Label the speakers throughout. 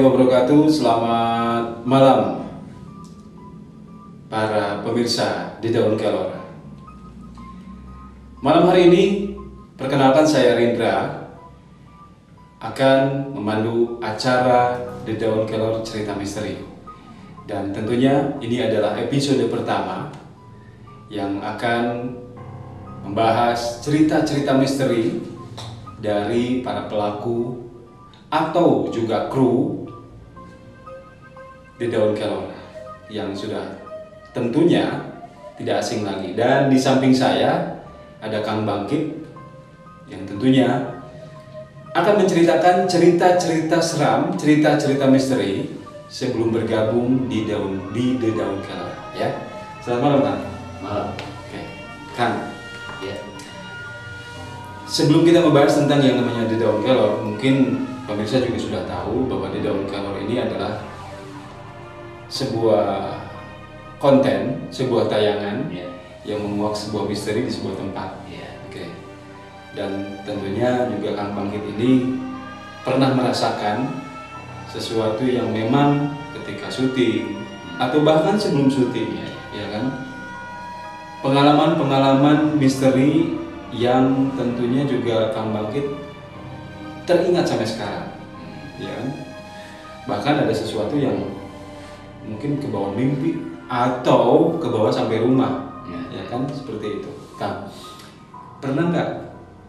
Speaker 1: wabarakatuh. Selamat malam para pemirsa di Daun Kelor. Malam hari ini perkenalkan saya Rindra akan memandu acara di Daun Kelor Cerita Misteri. Dan tentunya ini adalah episode pertama yang akan membahas cerita-cerita misteri dari para pelaku atau juga kru di Daun Kelor yang sudah tentunya tidak asing lagi. Dan di samping saya ada Kang Bangkit yang tentunya akan menceritakan cerita-cerita seram, cerita-cerita misteri sebelum bergabung di The Daun Kelor ya. Selamat malam Kang.
Speaker 2: Malam.
Speaker 1: Oke. Kang.
Speaker 2: Ya.
Speaker 1: Sebelum kita membahas tentang yang namanya The Daun Kelor, mungkin pemirsa juga sudah tahu bahwa The Daun Kelor ini adalah sebuah konten, sebuah tayangan yang memuat sebuah misteri di sebuah tempat. Oke. Dan tentunya juga Kang Bangkit ini pernah merasakan sesuatu yang memang ketika syuting atau bahkan sebelum syuting ya kan? Pengalaman-pengalaman misteri yang tentunya juga Kang Bangkit teringat sampai sekarang, ya kan? Bahkan ada sesuatu yang mungkin ke bawah mimpi atau ke bawah sampai rumah, ya kan? Seperti itu. Kang, pernah nggak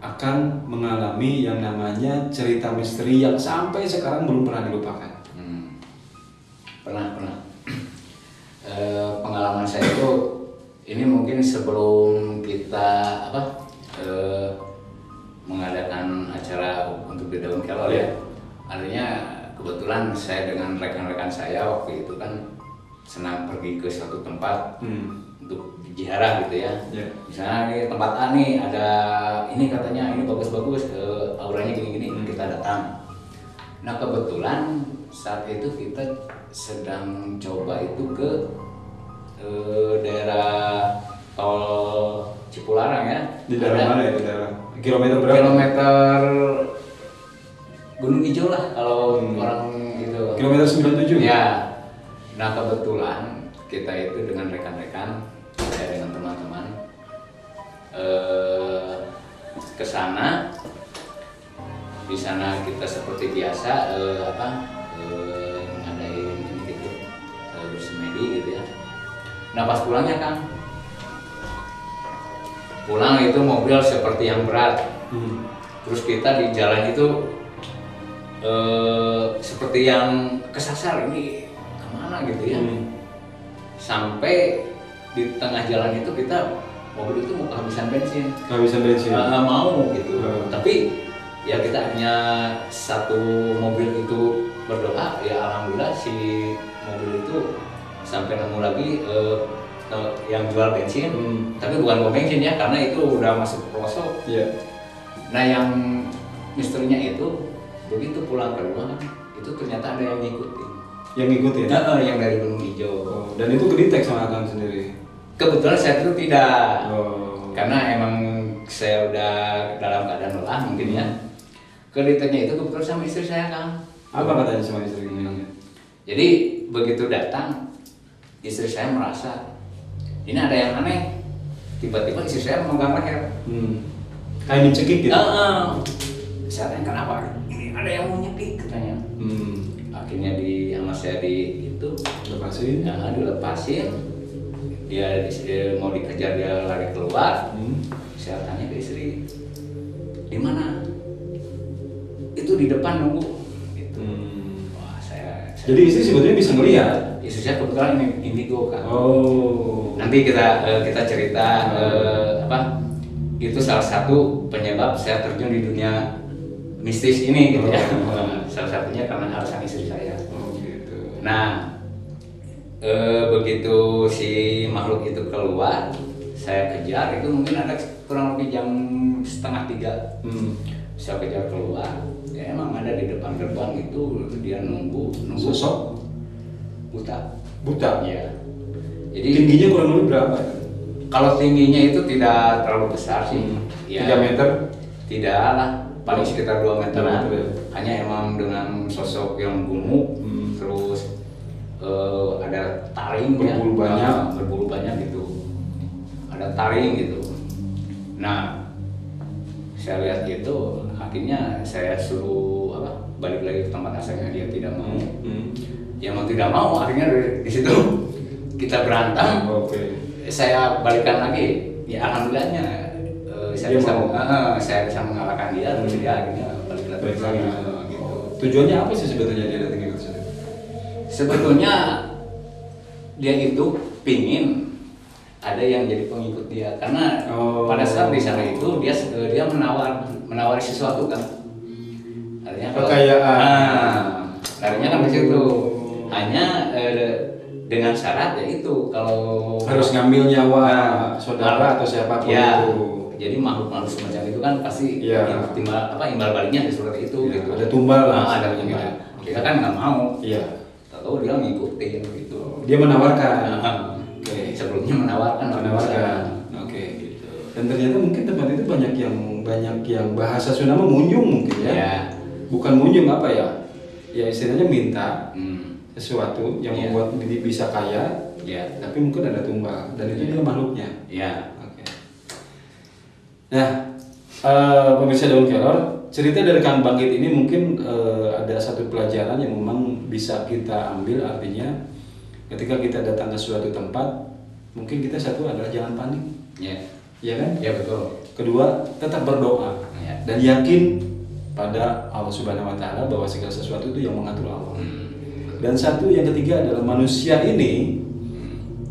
Speaker 1: akan mengalami yang namanya cerita misteri yang sampai sekarang belum pernah dilupakan?
Speaker 2: Pernah. Pengalaman saya itu ini mungkin sebelum kita mengadakan acara untuk di Daun Kelor ya. Artinya kebetulan saya dengan rekan-rekan saya waktu itu kan senang pergi ke suatu tempat untuk ziarah gitu ya. Misalnya di tempat A nih ada ini katanya ini bagus-bagus, auranya gini-gini, kita datang. Nah kebetulan saat itu kita sedang coba itu ke daerah tol Cipularang ya.
Speaker 1: Di daerah mana ya? Di daerah kilometer berapa?
Speaker 2: Kilometer Gunung Hijau lah kalau orang gitu.
Speaker 1: Kilometer 97?
Speaker 2: Ya. Nah kebetulan kita itu dengan rekan-rekan, saya dengan teman-teman ke sana. Di sana kita seperti biasa ngadain ini gitu, bersemedi gitu ya. Nah pas pulangnya Kang, pulang itu mobil seperti yang berat. Terus kita di jalan itu seperti yang kesasar, ini kemana gitu ya. Sampai di tengah jalan itu kita mobil itu mau kehabisan bensin. Mau gitu. Tapi ya kita hanya satu mobil itu berdoa, ya alhamdulillah si mobil itu sampai nemu lagi yang jual bensin, tapi bukan pom bensin ya, karena itu udah masuk ke pelosok. Nah yang misterinya itu begitu pulang ke rumah itu ternyata ada yang ngikutin.
Speaker 1: Yang ngikutin?
Speaker 2: Yang dari Gunung Hijau.
Speaker 1: Dan itu kedetek sama Kang sendiri?
Speaker 2: Kebetulan saya itu tidak, karena emang saya udah dalam keadaan lelah mungkin ya. Kedeteknya itu kebetulan sama istri saya Kang.
Speaker 1: Apa katanya sama istrinya?
Speaker 2: Jadi begitu datang, istri saya merasa ini ada yang aneh. Tiba-tiba istri saya memegang leher.
Speaker 1: Kayak dicekik gitu?
Speaker 2: Saya tanya kenapa? Ini ada yang mau nyekik katanya. Akhirnya sama saya itu
Speaker 1: lepasin.
Speaker 2: Dilepasin. Dia mau dikejar, dia lari keluar. Saya tanya ke istri, di mana? Itu di depan nunggu. Gitu. Wah, saya
Speaker 1: jadi istri sebetulnya bisa melihat?
Speaker 2: Istri saya kebetulan ini indigo Kang. Nanti kita cerita itu salah satu penyebab saya terjun di dunia mistis ini gitu ya. Salah satunya karena alasan istri saya.
Speaker 1: Gitu.
Speaker 2: Nah begitu si makhluk itu keluar, saya kejar, itu mungkin ada kurang lebih jam 2:30. Saya kejar keluar, ya emang ada di depan gerbang itu dia nunggu.
Speaker 1: Sosok? Buta?
Speaker 2: Ya. Jadi
Speaker 1: tingginya kurang lebih berapa?
Speaker 2: Kalau tingginya itu tidak terlalu besar sih.
Speaker 1: 3 meter?
Speaker 2: Tidak lah. paling sekitar 2 meteran.
Speaker 1: 2 meter, ya.
Speaker 2: Hanya emang dengan sosok yang gemuk, terus ada taring
Speaker 1: berbulu banyak,
Speaker 2: berbulu banyak gitu, ada taring gitu. Nah, saya lihat itu, akhirnya saya suruh balik lagi ke tempat asalnya. Dia tidak mau. Dia mau tidak mau, akhirnya di situ kita berantem. Saya balikan lagi. Ya alhamdulillahnya saya bisa mengalahkan dia, terus dia akhirnya balik lagi. Gitu.
Speaker 1: Tujuannya apa sih sebetulnya dia datang ke situ?
Speaker 2: Sebetulnya dia itu pingin ada yang jadi pengikut dia, karena pada saat di sana itu dia menawari sesuatu kan. Artinya
Speaker 1: kekayaan.
Speaker 2: Artinya kan di situ hanya dengan syarat yaitu kalau
Speaker 1: harus ngambil nyawa saudara atau siapapun
Speaker 2: ya,
Speaker 1: itu.
Speaker 2: Jadi makhluk-makhluk semacam itu kan pasti imbal baliknya seperti itu.
Speaker 1: Ya,
Speaker 2: gitu.
Speaker 1: Ada tumbal lah.
Speaker 2: Ada tumbal. Kita kan nggak mau.
Speaker 1: Iya.
Speaker 2: Tahu dia ngikutin gitu.
Speaker 1: Dia menawarkan.
Speaker 2: Sebelumnya menawarkan.
Speaker 1: Oke. Gitu. Dan ternyata mungkin tempat itu banyak yang bahasa Sunda munjung mungkin ya.
Speaker 2: Ya.
Speaker 1: Bukan munjung apa ya? Ya istilahnya minta sesuatu yang membuat dia bisa kaya. Ya. Tapi mungkin ada tumbal dan itu dia makhluknya.
Speaker 2: Ya.
Speaker 1: Oke. Nah, pemirsa Daun Kelor, cerita dari Kang Bangkit ini mungkin ada satu pelajaran yang memang bisa kita ambil, artinya ketika kita datang ke suatu tempat, mungkin kita satu adalah jangan panik. Ya kan?
Speaker 2: Ya betul.
Speaker 1: Kedua, tetap berdoa dan yakin pada Allah Subhanahu Wa Taala bahwa segala sesuatu itu yang mengatur Allah. Dan satu yang ketiga adalah manusia ini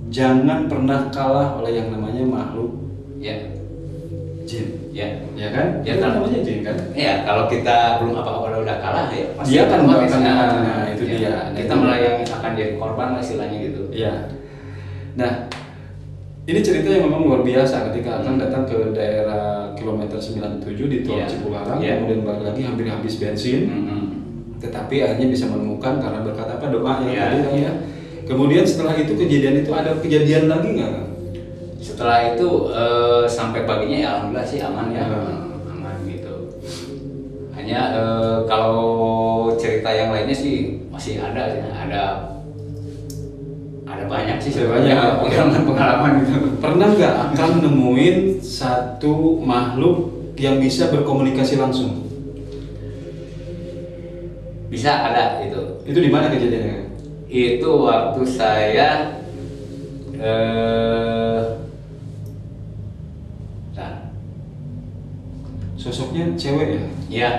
Speaker 1: jangan pernah kalah oleh yang namanya makhluk jin. Ya kan?
Speaker 2: Ya
Speaker 1: kan namanya jin kan?
Speaker 2: Ya, kalau kita belum apa-apa udah kalah ya pasti
Speaker 1: dia akan melakukan itu
Speaker 2: ya.
Speaker 1: dia.
Speaker 2: Kita malah yang akan jadi korban istilahnya gitu.
Speaker 1: Iya. Nah, ini cerita yang memang luar biasa ketika akan datang ke daerah kilometer 97 di tol Cipularang, kemudian balik lagi hampir habis bensin. Tetapi akhirnya bisa menemukan karena berkat apa, doa yang tadi ya. Kemudian setelah itu kejadian itu ada kejadian lagi nggak?
Speaker 2: Setelah itu sampai paginya ya alhamdulillah sih aman ya, aman gitu. Hanya kalau cerita yang lainnya sih masih ada banyak sih sebenarnya pengalaman gitu.
Speaker 1: Pernah nggak akan nemuin satu makhluk yang bisa berkomunikasi langsung?
Speaker 2: Bisa, ada itu.
Speaker 1: Itu di mana kejadiannya?
Speaker 2: Itu waktu saya
Speaker 1: sosoknya cewek ya?
Speaker 2: Iya.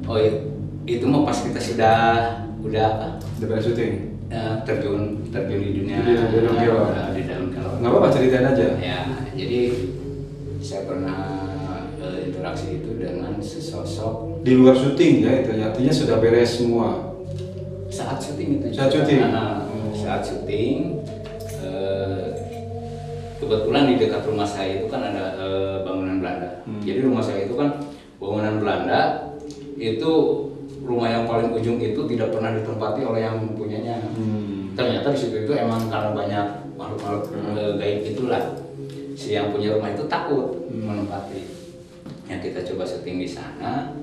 Speaker 2: Oh iya, itu mah pas kita sudah apa?
Speaker 1: Udah beres syuting?
Speaker 2: Terjun di dunia
Speaker 1: di dalam kelor.
Speaker 2: Di dalam kelor.
Speaker 1: Nggak apa-apa, ceritain aja.
Speaker 2: Ya, jadi saya pernah interaksi itu dengan sesosok
Speaker 1: di luar syuting ya, itu artinya sudah beres semua.
Speaker 2: Saat syuting itu.
Speaker 1: Saat syuting.
Speaker 2: Saat syuting, kebetulan di dekat rumah saya itu kan ada bangunan Belanda. Jadi rumah saya itu kan bangunan Belanda, itu rumah yang paling ujung itu tidak pernah ditempati oleh yang mempunyainya. Ternyata di situ itu emang karena banyak makhluk-makhluk gaib itulah, si yang punya rumah itu takut menempati. Yang kita coba syuting di sana,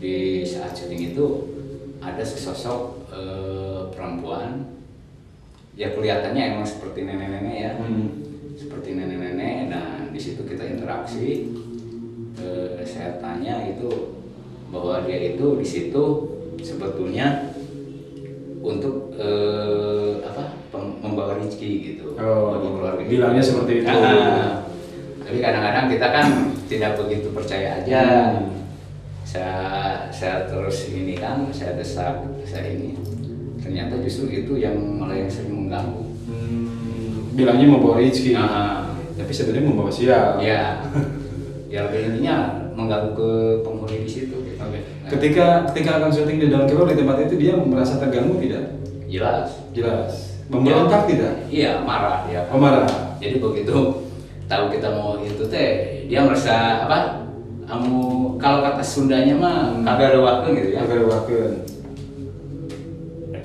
Speaker 2: di saat syuting itu ada sesosok perempuan, ya kelihatannya emang seperti nenek-nenek ya, seperti nenek-nenek. Nah di situ kita interaksi, saya tanya itu bahwa dia itu di situ sebetulnya untuk membawa rezeki gitu, bagi keluarga.
Speaker 1: Bilangnya seperti itu.
Speaker 2: Tapi kadang-kadang kita kan tidak begitu percaya aja. Saya terus ini kan, saya desak, saya ini. Ternyata justru itu yang malah yang sering mengganggu.
Speaker 1: Bilangnya membawa rezeki. Tapi sebenarnya membawa sial.
Speaker 2: Ya. Ya intinya mengganggu ke penghuni di situ. Gitu.
Speaker 1: Okay. Ketika akan syuting di dalam kelor di tempat itu, dia merasa terganggu tidak? Jelas. Memberontak tidak?
Speaker 2: Iya, marah ya.
Speaker 1: Oh, marah.
Speaker 2: Jadi begitu tahu kita mau itu teh, dia merasa apa? Kalau kata Sundanya mah kagak ada waktu gitu ya.
Speaker 1: Kagak ada waktu.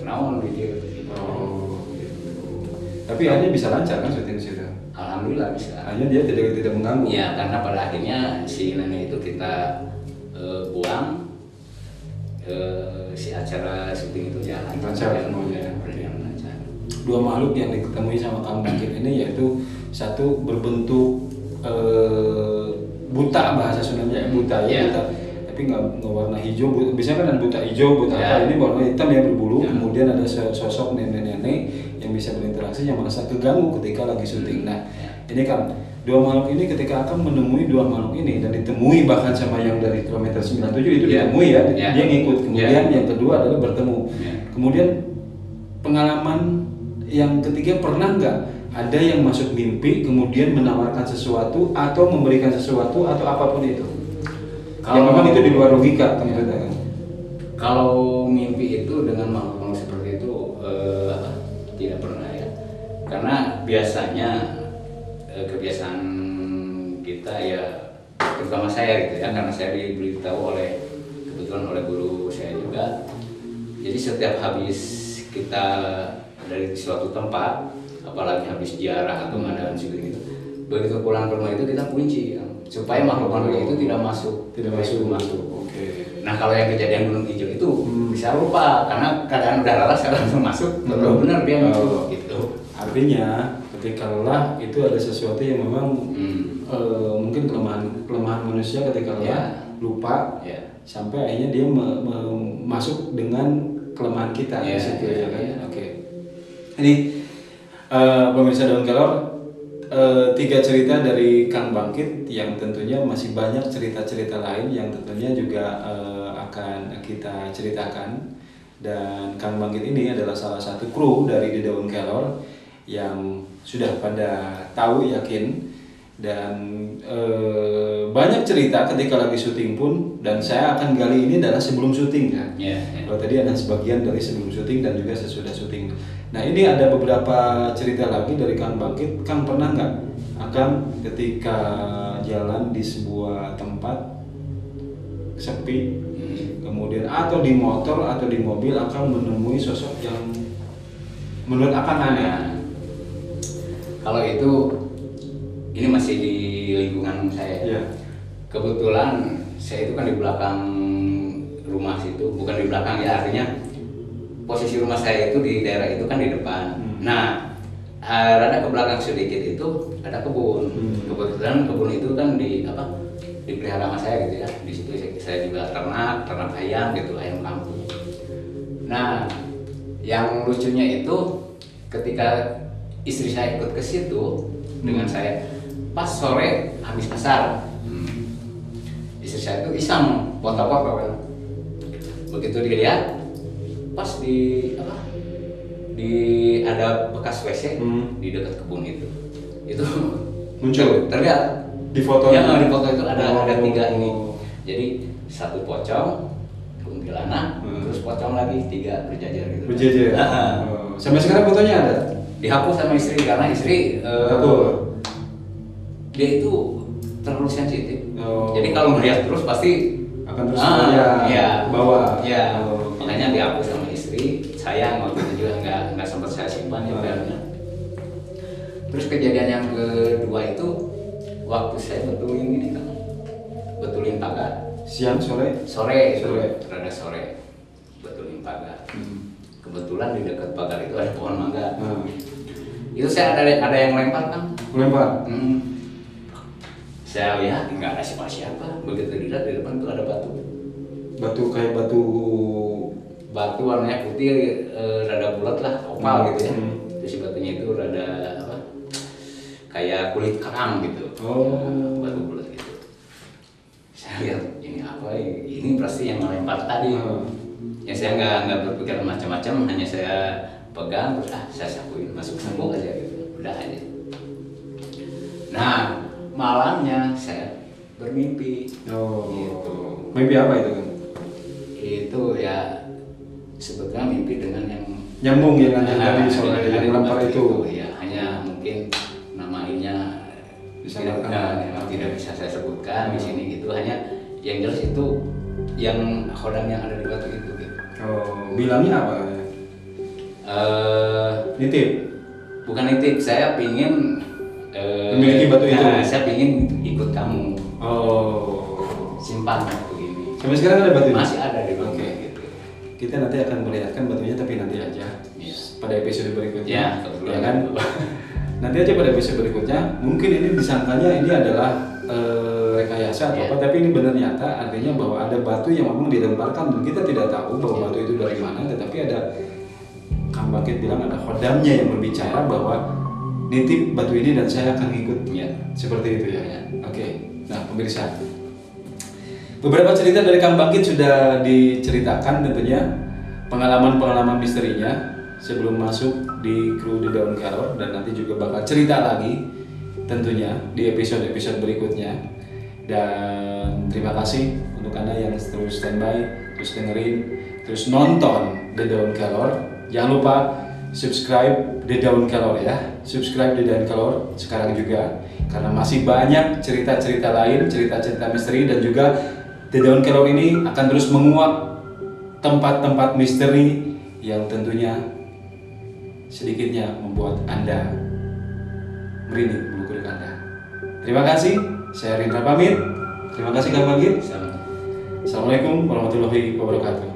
Speaker 2: Naon dia.
Speaker 1: Oh, gitu. Tapi akhirnya bisa lancar kan syuting di situ?
Speaker 2: Alhamdulillah bisa.
Speaker 1: Hanya dia tidak mengganggu.
Speaker 2: Ya, karena pada akhirnya si nenek itu kita buang, si acara syuting itu jalan
Speaker 1: semuanya.
Speaker 2: Lancar.
Speaker 1: Dua makhluk yang diketemui sama Kang Bangkit ini yaitu satu berbentuk buta, bahasa Sundanya buta ya, buta, tapi nggak warna hijau. Biasanya kan ada buta hijau, buta apa, ini warna hitam ya, berbulu. Kemudian ada sosok nenek-nenek yang bisa berinteraksi, yang merasa keganggu ketika lagi syuting. Nah, ini kan dua makhluk ini, ketika akan menemui dua makhluk ini dan ditemui bahkan sama yang dari kilometer 97 itu ditemui ya, dia ngikut. Kemudian yang kedua adalah bertemu. Kemudian pengalaman yang ketiga, pernah nggak ada yang masuk mimpi kemudian menawarkan sesuatu atau memberikan sesuatu atau apapun itu? Yang memang itu di luar logika kan?
Speaker 2: Kalau mimpi itu dengan makhluk seperti itu tidak pernah ya, karena biasanya kebiasaan kita ya, terutama saya gitu ya, karena saya diberitahu kebetulan oleh guru saya juga. Jadi setiap habis kita dari suatu tempat, apalagi habis ziarah atau ngadain syuting itu, begitu pulang ke rumah itu kita kunci ya, supaya makhluk-makhluk itu tidak masuk.
Speaker 1: Oke.
Speaker 2: Nah, kalau yang kejadian gunung hijau itu bisa lupa karena keadaan udah lelah, saya langsung masuk, benar dia masuk gitu.
Speaker 1: Artinya ketika lelah itu ada sesuatu yang memang mungkin kelemahan manusia ketika lelah, lupa, sampai akhirnya dia masuk dengan kelemahan kita di situ ya kan. Oke. Ini pemirsa Daun Kelor, 3 cerita dari Kang Bangkit yang tentunya masih banyak cerita-cerita lain yang tentunya juga akan kita ceritakan. Dan Kang Bangkit ini adalah salah satu kru dari The Daun Kelor yang sudah pada tahu, yakin, dan banyak cerita ketika lagi syuting pun. Dan saya akan gali ini adalah sebelum syuting kan. Kalau tadi ada sebagian dari sebelum syuting dan juga sesudah syuting. Nah, ini ada beberapa cerita lagi dari Kang Bangkit. Kang, pernah nggak Kang ketika jalan di sebuah tempat sepi, kemudian atau di motor atau di mobil akan menemui sosok yang menurut Akang aneh?
Speaker 2: Kalau itu, ini masih di lingkungan saya. Kebetulan saya itu kan di belakang rumah situ, bukan di belakang ya, artinya posisi rumah saya itu di daerah itu kan di depan. Nah, rada ke belakang sedikit itu ada kebun. Kebetulan kebun itu kan dipelihara sama saya gitu ya. Di situ saya juga ternak ayam gitu, ayam kampung. Nah, yang lucunya itu ketika istri saya ikut ke situ dengan saya, pas sore habis asar, istri saya itu iseng foto-foto kan. Begitu dilihat, pas di ada bekas WC di dekat kebun itu muncul, terlihat
Speaker 1: di foto.
Speaker 2: Di foto itu ada 3 ini. Jadi satu pocong, kuntilanak, terus pocong lagi 3 berjajar gitu.
Speaker 1: Berjajar. Sampai sekarang fotonya ada?
Speaker 2: Dihapus sama istri karena istri dia itu terlalu sensitif. Jadi kalau melihat terus pasti
Speaker 1: akan terus
Speaker 2: bawa. Makanya dihapus sama istri. Sayang waktu itu juga nggak sempat saya simpan ya filenya. Terus kejadian yang kedua itu waktu saya betulin pagar.
Speaker 1: Siang, sore,
Speaker 2: rada sore betulin pagar. Kebetulan di dekat pagar itu ada pohon mangga. Itu saya ada yang lempar kan?
Speaker 1: Lempar.
Speaker 2: Saya lihat nggak ada siapa-siapa. Begitu dilihat di depan itu ada batu.
Speaker 1: Kayak
Speaker 2: batu warnanya putih, rada bulat lah, opal gitu ya. Terus si batunya itu rada kayak kulit kerang gitu. Batu bulat gitu. Saya lihat ini apa? Ini pasti yang melempar tadi. Ya saya nggak berpikir macam-macam, hanya saya pegang terus saya sapuin, masuk sapu aja gitu, udah aja. Nah, malamnya saya bermimpi. Gitu.
Speaker 1: Mimpi apa itu kan?
Speaker 2: Itu ya sebetulnya mimpi dengan yang
Speaker 1: nyambung ya kan, yang sore yang lempar itu.
Speaker 2: Ya hanya mungkin namanya tidak bisa saya sebutkan di sini gitu, hanya yang jelas itu yang khodam yang ada di batu itu gitu.
Speaker 1: Bilangnya apa? Nitip?
Speaker 2: Bukan nitip, saya pingin
Speaker 1: memiliki batu itu.
Speaker 2: Nah, saya ingin ikut kamu.
Speaker 1: Oh,
Speaker 2: simpan batu ini.
Speaker 1: Sampai sekarang ada batu ini?
Speaker 2: Masih ada di rumah.
Speaker 1: Oke.
Speaker 2: Gitu.
Speaker 1: Kita nanti akan melihatkan batunya, tapi nanti aja.
Speaker 2: Yes.
Speaker 1: Pada episode berikutnya.
Speaker 2: Ya
Speaker 1: kan? Nanti aja pada episode berikutnya. Mungkin ini disangkanya ini adalah rekayasa atau apa, tapi ini benar nyata. Artinya bahwa ada batu yang memang dilemparkan dan kita tidak tahu bahwa batu itu dari mana, tetapi ada Kang Bangkit bilang ada khodamnya yang berbicara bahwa nitip batu ini dan saya akan ikut.
Speaker 2: Ya.
Speaker 1: Seperti itu ya. Oke. Nah, pemirsa, beberapa cerita dari Kang Bangkit sudah diceritakan tentunya, pengalaman-pengalaman misterinya sebelum masuk di kru The Daun Kelor, dan nanti juga bakal cerita lagi tentunya di episode-episode berikutnya. Dan terima kasih untuk Anda yang terus standby, terus dengerin, terus nonton The Daun Kelor. Jangan lupa subscribe The Daun Kelor ya. Subscribe The Daun Kelor sekarang juga, karena masih banyak cerita-cerita lain, cerita-cerita misteri, dan juga The Daun Kelor ini akan terus menguak tempat-tempat misteri yang tentunya sedikitnya membuat Anda merinding bulu kuduk Anda. Terima kasih, saya Rindra pamit. Terima kasih Kang Bangkit. Assalamualaikum warahmatullahi wabarakatuh.